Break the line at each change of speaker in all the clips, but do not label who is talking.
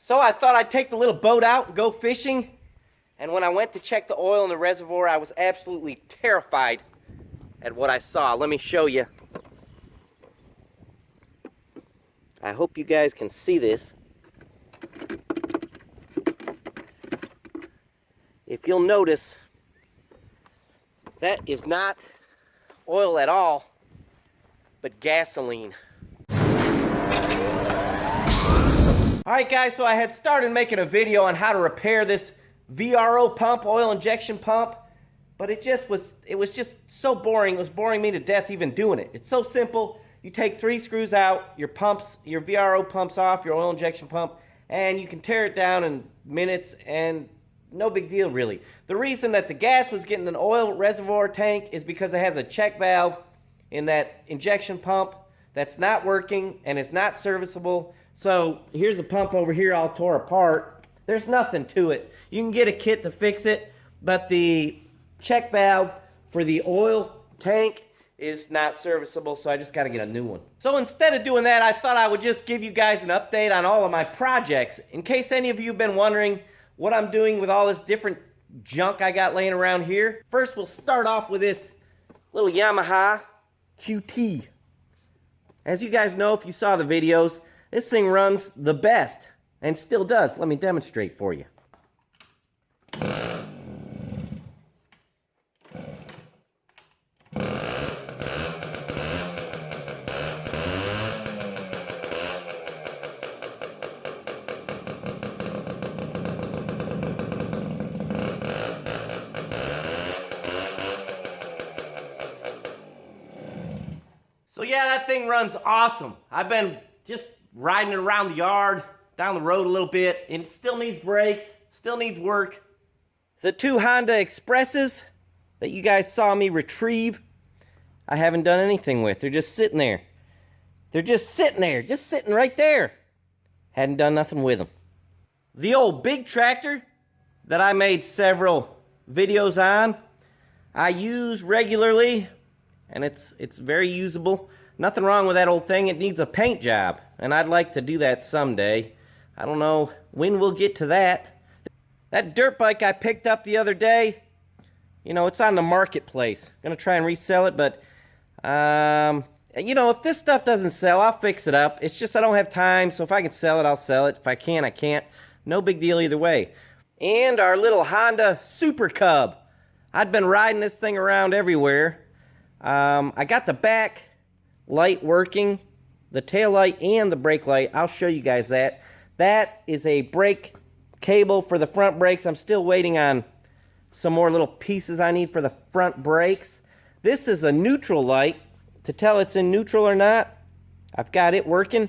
So I thought I'd take the little boat out and go fishing. And when I went to check the oil in the reservoir, I was absolutely terrified at what I saw. Let me show you. I hope you guys can see this. If you'll notice, that is not oil at all, but gasoline. Alright guys, so I had started making a video on how to repair this VRO pump, oil injection pump, but it was just so boring. It was boring me to death even doing it. It's so simple. You take 3 screws out, your VRO pumps off, your oil injection pump, and you can tear it down in minutes, and no big deal really. The reason that the gas was getting an oil reservoir tank is because it has a check valve in that injection pump that's not working and is not serviceable. So here's a pump over here all tore apart. There's nothing to it. You can get a kit to fix it, but the check valve for the oil tank is not serviceable, so I just got to get a new one. So instead of doing that, I thought I would just give you guys an update on all of my projects. In case any of you have been wondering what I'm doing with all this different junk I got laying around here. First, we'll start off with this little Yamaha QT. As you guys know, if you saw the videos, this thing runs the best, and still does. Let me demonstrate for you. So yeah, that thing runs awesome. I've been just riding it around the yard, down the road a little bit, and it still needs brakes, still needs work. The 2 Honda Expresses that you guys saw me retrieve, I haven't done anything with. They're just sitting there. They're just sitting there, just sitting right there. Hadn't done nothing with them. The old big tractor that I made several videos on, I use regularly, and it's very usable. Nothing wrong with that old thing. It needs a paint job, and I'd like to do that someday. I don't know when we'll get to that. That dirt bike I picked up the other day, you know, it's on the marketplace. Gonna try and resell it, but you know, if this stuff doesn't sell, I'll fix it up. It's just I don't have time, so if I can sell it, I'll sell it. If I can, I can't. No big deal either way. And our little Honda Super Cub. I'd been riding this thing around everywhere. I got the back light working, the tail light and the brake light. I'll show you guys that. That is a brake cable for the front brakes. I'm still waiting on some more little pieces I need for the front brakes. This is a neutral light to tell it's in neutral or not. I've got it working.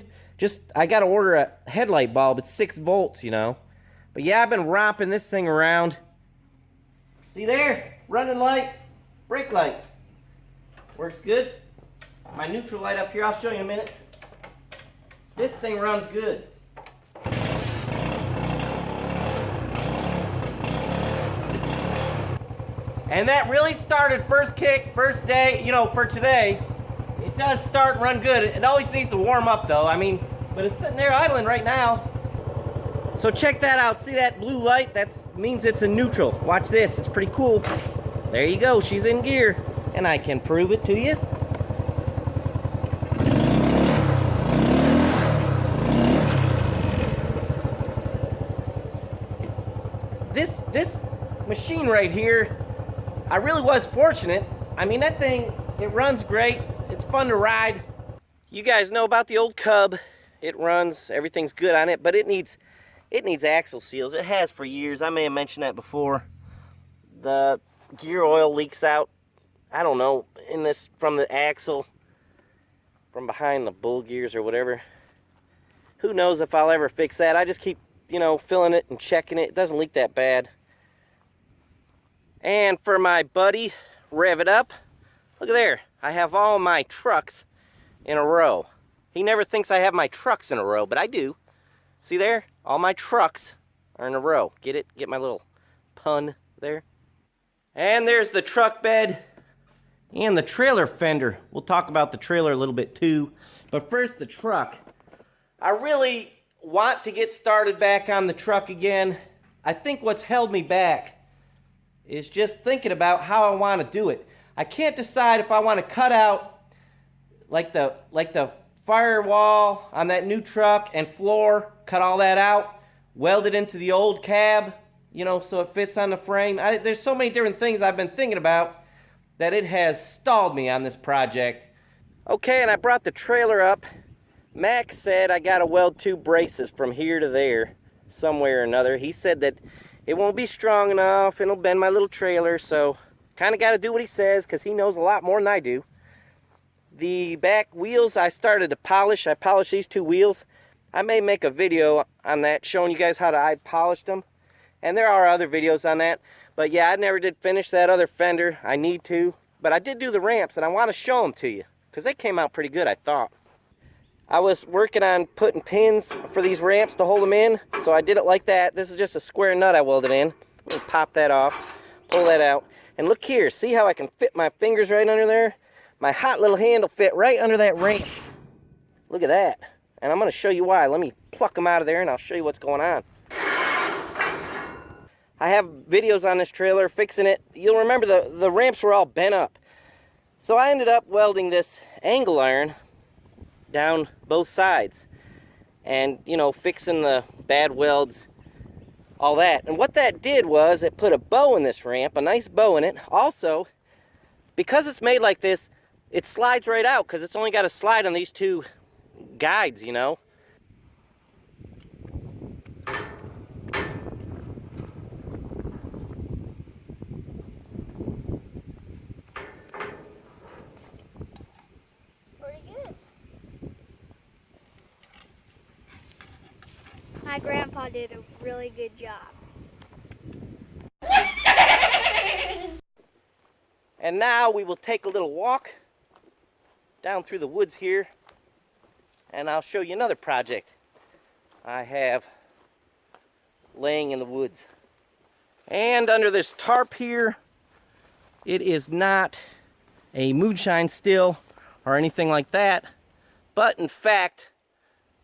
I got to order a headlight bulb. It's 6 volts, you know. But yeah, I've been romping this thing around. See there? Running light, brake light. Works good. My neutral light up here, I'll show you in a minute. This thing runs good. And that really started first kick, first day, you know, for today. It does start and run good. It always needs to warm up though. I mean, but it's sitting there idling right now. So check that out. See that blue light? That means it's in neutral. Watch this. It's pretty cool. There you go. She's in gear. And I can prove it to you. This machine right here, I really was fortunate. I mean, that thing, it runs great. It's fun to ride. You guys know about the old Cub. It runs, everything's good on it, but it needs axle seals. It has for years. I may have mentioned that before. The gear oil leaks out, I don't know, from the axle, from behind the bull gears or whatever. Who knows if I'll ever fix that. I just keep, you know, filling it and checking it. It doesn't leak that bad. And for my buddy, Rev It Up, look at there. I have all my trucks in a row. He never thinks I have my trucks in a row, but I do. See there? All my trucks are in a row. Get it? Get my little pun there? And there's the truck bed and the trailer fender. We'll talk about the trailer a little bit too. But first, the truck. I really want to get started back on the truck again. I think what's held me back is just thinking about how I want to do it. I can't decide if I want to cut out like the firewall on that new truck and floor, cut all that out, weld it into the old cab, you know, so it fits on the frame. There's so many different things I've been thinking about that it has stalled me on this project. Okay, and I brought the trailer up. Max said I gotta weld 2 braces from here to there, somewhere or another. He said that it won't be strong enough and it'll bend my little trailer, so kind of gotta do what he says because he knows a lot more than I do. The back wheels I started to polish. I polished these 2 wheels. I may make a video on that showing you guys how I polished them. And there are other videos on that. But yeah, I never did finish that other fender. I need to. But I did do the ramps and I want to show them to you because they came out pretty good, I thought. I was working on putting pins for these ramps to hold them in. So I did it like that. This is just a square nut I welded in. Let me pop that off. Pull that out. And look here. See how I can fit my fingers right under there? My hot little hand will fit right under that ramp. Look at that. And I'm going to show you why. Let me pluck them out of there and I'll show you what's going on. I have videos on this trailer fixing it. You'll remember the ramps were all bent up. So I ended up welding this angle iron down both sides. And, you know, fixing the bad welds, all that. And what that did was it put a bow in this ramp, a nice bow in it. Also, because it's made like this, it slides right out because it's only got to slide on these 2 guides, you know.
Pretty good. My grandpa did a really good job.
And now we will take a little walk down through the woods here, and I'll show you another project I have laying in the woods. And under this tarp here, it is not a moonshine still or anything like that, but in fact,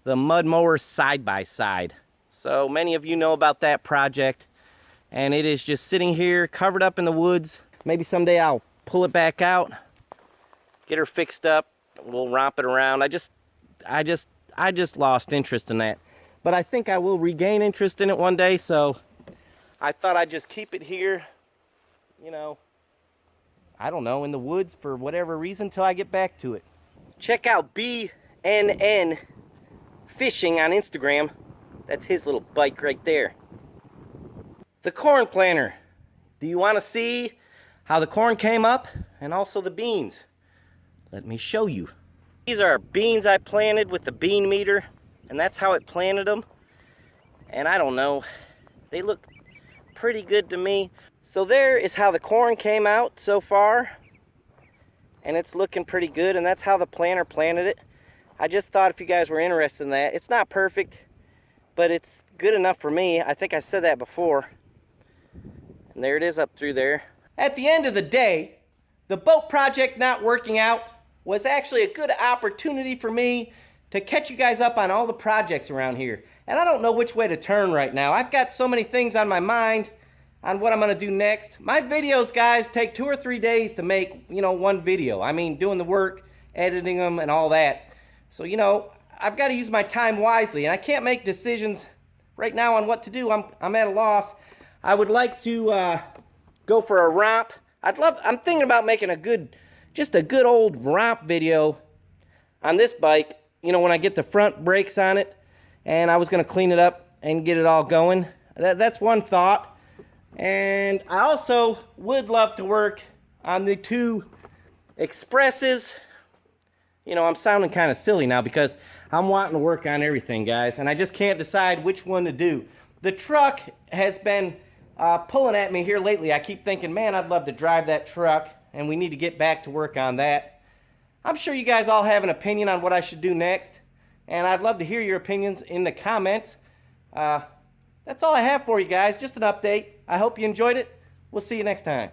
the mud mower side by side. So many of you know about that project, and it is just sitting here covered up in the woods. Maybe someday I'll pull it back out, get her fixed up, we'll romp it around. I just lost interest in that. But I think I will regain interest in it one day, so I thought I'd just keep it here, you know, I don't know, in the woods for whatever reason till I get back to it. Check out BNN Fishing on Instagram. That's his little bike right there. The corn planter. Do you want to see how the corn came up and also the beans? Let me show you. These are beans I planted with the bean meter, and that's how it planted them. And I don't know, they look pretty good to me. So there is how the corn came out so far, and it's looking pretty good, and that's how the planter planted it. I just thought if you guys were interested in that. It's not perfect, but it's good enough for me. I think I said that before. And there it is up through there. At the end of the day, the boat project not working out was actually a good opportunity for me to catch you guys up on all the projects around here. And I don't know which way to turn right now. I've got so many things on my mind on what I'm gonna do next. My videos, guys, take 2 or 3 days to make, you know, one video. I mean, doing the work, editing them, and all that. So, you know, I've got to use my time wisely, and I can't make decisions right now on what to do. I'm at a loss. I would like to go for a romp. I'm thinking about making just a good old romp video on this bike, you know, when I get the front brakes on it, and I was going to clean it up and get it all going. That's one thought. And I also would love to work on the 2 Expresses. You know, I'm sounding kind of silly now because I'm wanting to work on everything, guys, and I just can't decide which one to do. The truck has been pulling at me here lately. I keep thinking, man, I'd love to drive that truck, and we need to get back to work on that. I'm sure you guys all have an opinion on what I should do next, and I'd love to hear your opinions in the comments. That's all I have for you guys, just an update. I hope you enjoyed it. We'll see you next time.